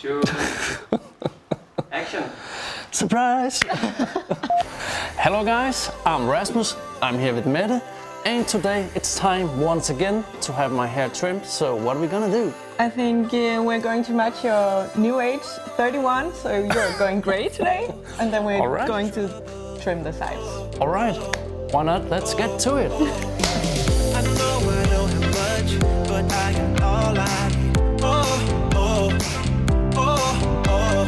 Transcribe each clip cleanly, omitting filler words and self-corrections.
2, action! Surprise! Hello guys, I'm Rasmus, I'm here with Mette, and today it's time once again to have my hair trimmed. So what are we gonna do? I think we're going to match your new age, 31, so you're going grey today, and then we're going to trim the sides. Alright, why not? Let's get to it! I know I don't have much, but I got all I need. Oh, oh, oh, oh.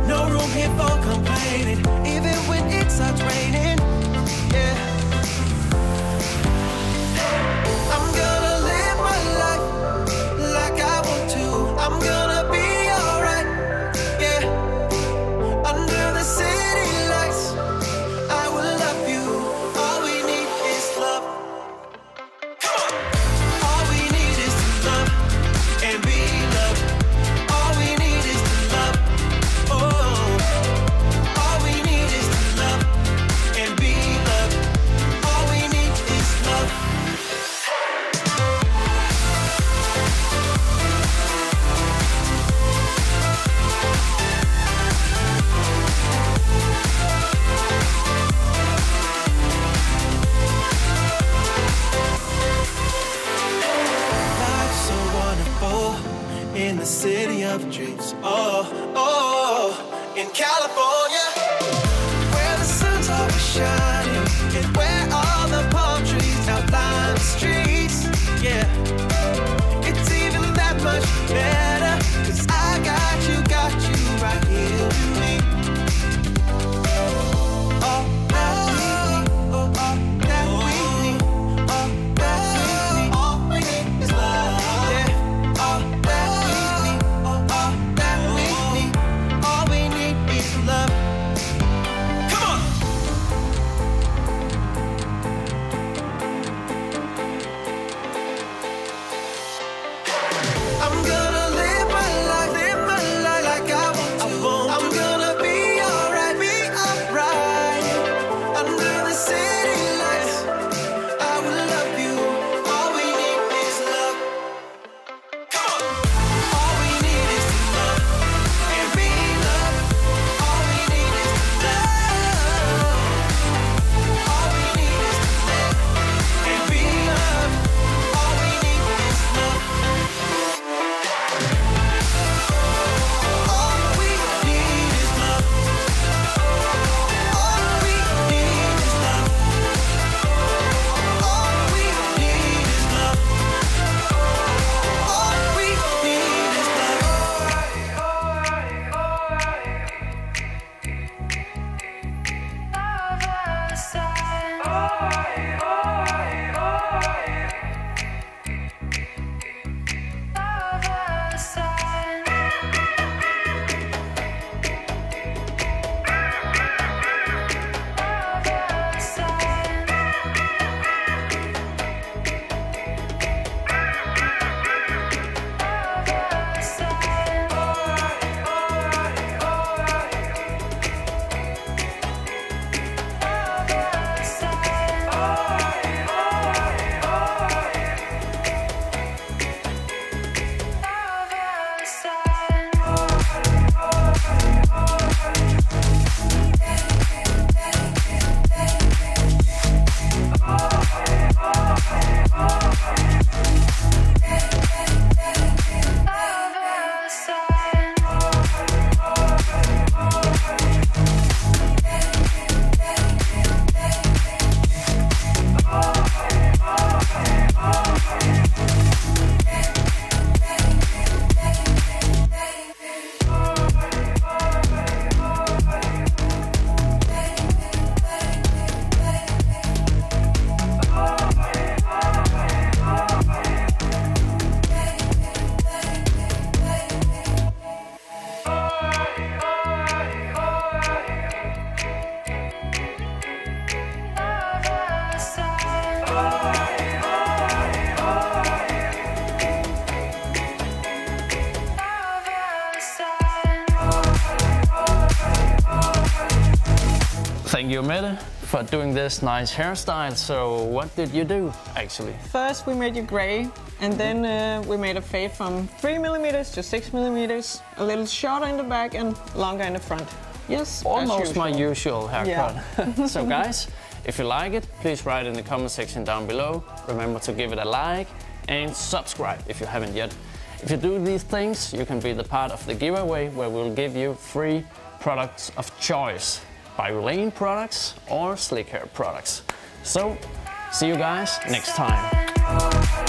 No room here for complaining, even when it starts raining. Yeah. I'm gonna live my life like I want to. I'm gonna be alright. Yeah. Under the city lights, I will love you. All we need is love. Come on. All we need is to love and be loved. All we need is to love. Oh. All we need is to love and be loved. All we need is love. Life's so wonderful in the city of dreams. Oh, oh, in California, where the sun's always shining and where all the palm trees outline the streets. Yeah, it's even that much better, 'cause I got you right here with me. All that we need, all that we need, all that we need. All we need is love. Yeah, all that we need, all that we need. All we need is love. Come on. I'm gonna live my life like I want to. I'm gonna be alright, under the city lights. I will love you. All we need is love. Come on. All we need is to love and be loved. All we need is to love. All we need is to love and be loved. All we need is love. All we need is love. All we need is love. All we need is love. All we need is Thank you, Mette, for doing this nice hairstyle. So what did you do actually? First we made you gray, and then we made a fade from 3 millimeters to 6 millimeters, a little shorter in the back and longer in the front. Yes, almost my usual haircut. Yeah. So guys, if you like it, please write in the comment section down below. Remember to give it a like and subscribe if you haven't yet. If you do these things, you can be the part of the giveaway where we'll give you free products of choice by Vilain products or Slikhaar products. So, see you guys next time.